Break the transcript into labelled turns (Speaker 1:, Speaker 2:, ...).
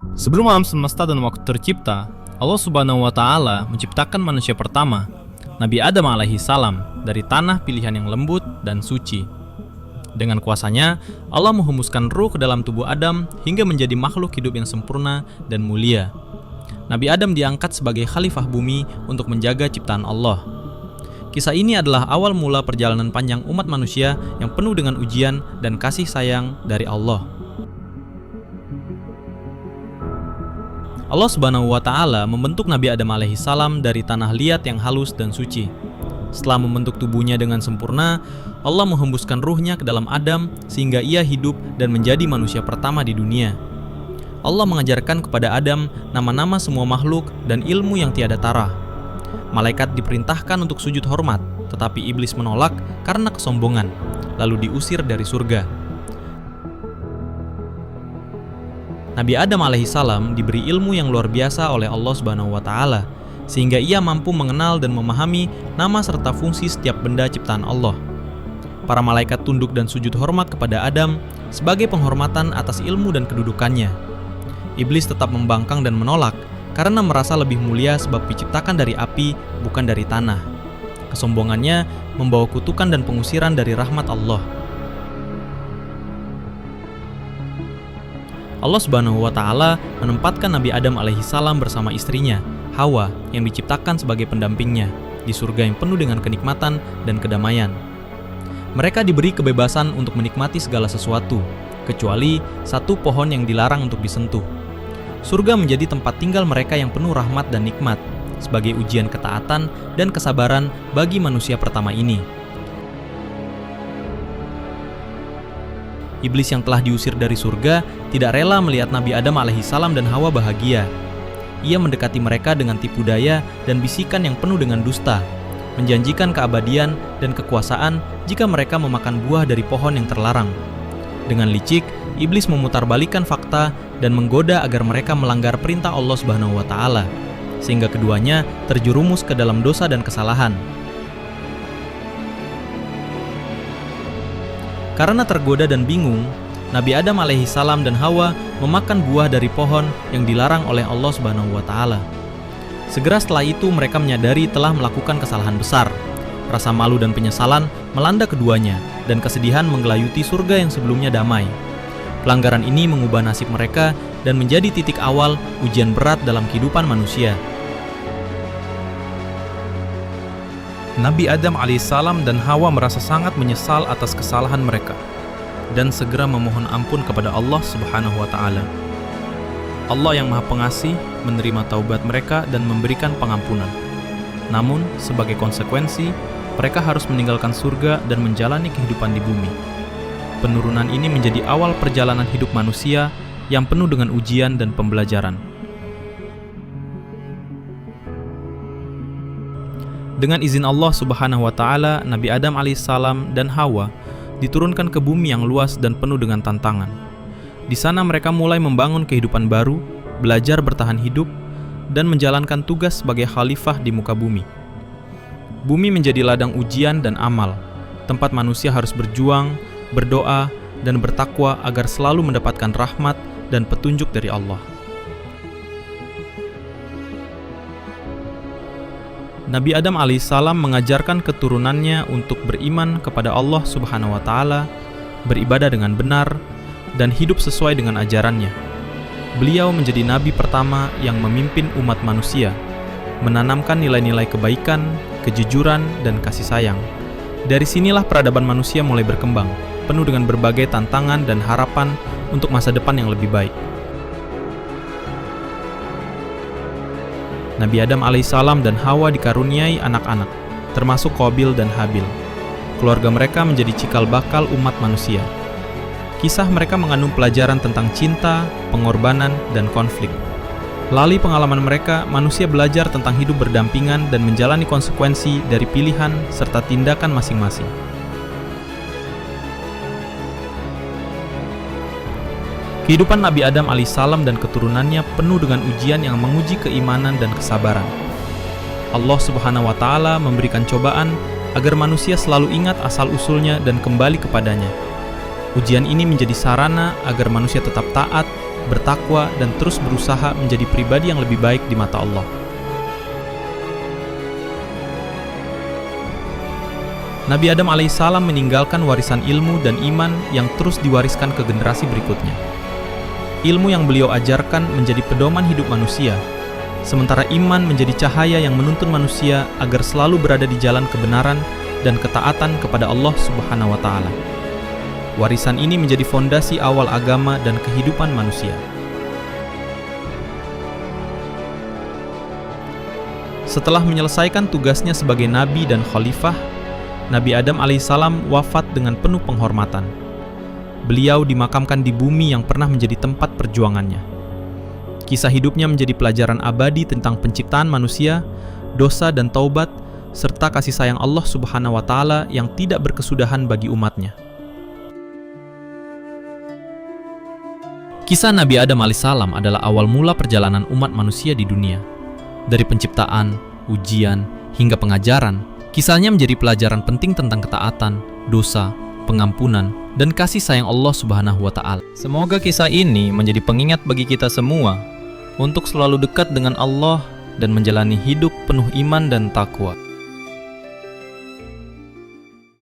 Speaker 1: Sebelum alam semesta dan waktu tercipta, Allah Subhanahu wa Ta'ala menciptakan manusia pertama, Nabi Adam alaihi salam, dari tanah pilihan yang lembut dan suci. Dengan kuasanya, Allah menghembuskan ruh ke dalam tubuh Adam hingga menjadi makhluk hidup yang sempurna dan mulia. Nabi Adam diangkat sebagai khalifah bumi untuk menjaga ciptaan Allah. Kisah ini adalah awal mula perjalanan panjang umat manusia yang penuh dengan ujian dan kasih sayang dari Allah. Allah Subhanahu wa Ta'ala membentuk Nabi Adam alaihi salam dari tanah liat yang halus dan suci. Setelah membentuk tubuhnya dengan sempurna, Allah menghembuskan ruhnya ke dalam Adam sehingga ia hidup dan menjadi manusia pertama di dunia. Allah mengajarkan kepada Adam nama-nama semua makhluk dan ilmu yang tiada tara. Malaikat diperintahkan untuk sujud hormat, tetapi iblis menolak karena kesombongan, lalu diusir dari surga. Nabi Adam alaihissalam diberi ilmu yang luar biasa oleh Allah Subhanahu wa Ta'ala, sehingga ia mampu mengenal dan memahami nama serta fungsi setiap benda ciptaan Allah. Para malaikat tunduk dan sujud hormat kepada Adam sebagai penghormatan atas ilmu dan kedudukannya. Iblis tetap membangkang dan menolak karena merasa lebih mulia sebab diciptakan dari api, bukan dari tanah. Kesombongannya membawa kutukan dan pengusiran dari rahmat Allah. Allah Subhanahu wa Ta'ala menempatkan Nabi Adam alaihissalam bersama istrinya, Hawa, yang diciptakan sebagai pendampingnya di surga yang penuh dengan kenikmatan dan kedamaian. Mereka diberi kebebasan untuk menikmati segala sesuatu, kecuali satu pohon yang dilarang untuk disentuh. Surga menjadi tempat tinggal mereka yang penuh rahmat dan nikmat, sebagai ujian ketaatan dan kesabaran bagi manusia pertama ini. Iblis yang telah diusir dari surga tidak rela melihat Nabi Adam alaihissalam dan Hawa bahagia. Ia mendekati mereka dengan tipu daya dan bisikan yang penuh dengan dusta, menjanjikan keabadian dan kekuasaan jika mereka memakan buah dari pohon yang terlarang. Dengan licik, iblis memutarbalikkan fakta dan menggoda agar mereka melanggar perintah Allah Subhanahu wa Ta'ala, sehingga keduanya terjerumus ke dalam dosa dan kesalahan. Karena tergoda dan bingung, Nabi Adam alaihissalam dan Hawa memakan buah dari pohon yang dilarang oleh Allah Subhanahu wa Ta'ala. Segera setelah itu mereka menyadari telah melakukan kesalahan besar. Rasa malu dan penyesalan melanda keduanya, dan kesedihan menggelayuti surga yang sebelumnya damai. Pelanggaran ini mengubah nasib mereka dan menjadi titik awal ujian berat dalam kehidupan manusia.
Speaker 2: Nabi Adam alaihissalam dan Hawa merasa sangat menyesal atas kesalahan mereka dan segera memohon ampun kepada Allah Subhanahu wa Ta'ala. Allah yang Maha Pengasih menerima taubat mereka dan memberikan pengampunan. Namun, sebagai konsekuensi, mereka harus meninggalkan surga dan menjalani kehidupan di bumi. Penurunan ini menjadi awal perjalanan hidup manusia yang penuh dengan ujian dan pembelajaran. Dengan izin Allah Subhanahu wa Ta'ala, Nabi Adam alaihissalam dan Hawa diturunkan ke bumi yang luas dan penuh dengan tantangan. Di sana mereka mulai membangun kehidupan baru, belajar bertahan hidup, dan menjalankan tugas sebagai khalifah di muka bumi. Bumi menjadi ladang ujian dan amal, tempat manusia harus berjuang, berdoa, dan bertakwa agar selalu mendapatkan rahmat dan petunjuk dari Allah. Nabi Adam alaihissalam mengajarkan keturunannya untuk beriman kepada Allah Subhanahu wa Ta'ala, beribadah dengan benar, dan hidup sesuai dengan ajarannya. Beliau menjadi nabi pertama yang memimpin umat manusia, menanamkan nilai-nilai kebaikan, kejujuran, dan kasih sayang. Dari sinilah peradaban manusia mulai berkembang, penuh dengan berbagai tantangan dan harapan untuk masa depan yang lebih baik. Nabi Adam alaihissalam dan Hawa dikaruniai anak-anak, termasuk Qabil dan Habil. Keluarga mereka menjadi cikal bakal umat manusia. Kisah mereka mengandung pelajaran tentang cinta, pengorbanan, dan konflik. Melalui pengalaman mereka, manusia belajar tentang hidup berdampingan dan menjalani konsekuensi dari pilihan serta tindakan masing-masing. Kehidupan Nabi Adam alaihissalam dan keturunannya penuh dengan ujian yang menguji keimanan dan kesabaran. Allah Subhanahu wa Ta'ala memberikan cobaan agar manusia selalu ingat asal-usulnya dan kembali kepadanya. Ujian ini menjadi sarana agar manusia tetap taat bertakwa, dan terus berusaha menjadi pribadi yang lebih baik di mata Allah. Nabi Adam alaihissalam meninggalkan warisan ilmu dan iman yang terus diwariskan ke generasi berikutnya. Ilmu yang beliau ajarkan menjadi pedoman hidup manusia, sementara iman menjadi cahaya yang menuntun manusia agar selalu berada di jalan kebenaran dan ketaatan kepada Allah Subhanahu wa Ta'ala. Warisan ini menjadi fondasi awal agama dan kehidupan manusia. Setelah menyelesaikan tugasnya sebagai nabi dan khalifah, Nabi Adam alaihissalam wafat dengan penuh penghormatan. Beliau dimakamkan di bumi yang pernah menjadi tempat perjuangannya. Kisah hidupnya menjadi pelajaran abadi tentang penciptaan manusia, dosa dan taubat, serta kasih sayang Allah Subhanahu wa Ta'ala yang tidak berkesudahan bagi umatnya. Kisah Nabi Adam alaihissalam adalah awal mula perjalanan umat manusia di dunia. Dari penciptaan, ujian, hingga pengajaran, kisahnya menjadi pelajaran penting tentang ketaatan, dosa, pengampunan, dan kasih sayang Allah Subhanahu wa Ta'ala. Semoga kisah ini menjadi pengingat bagi kita semua untuk selalu dekat dengan Allah dan menjalani hidup penuh iman dan takwa.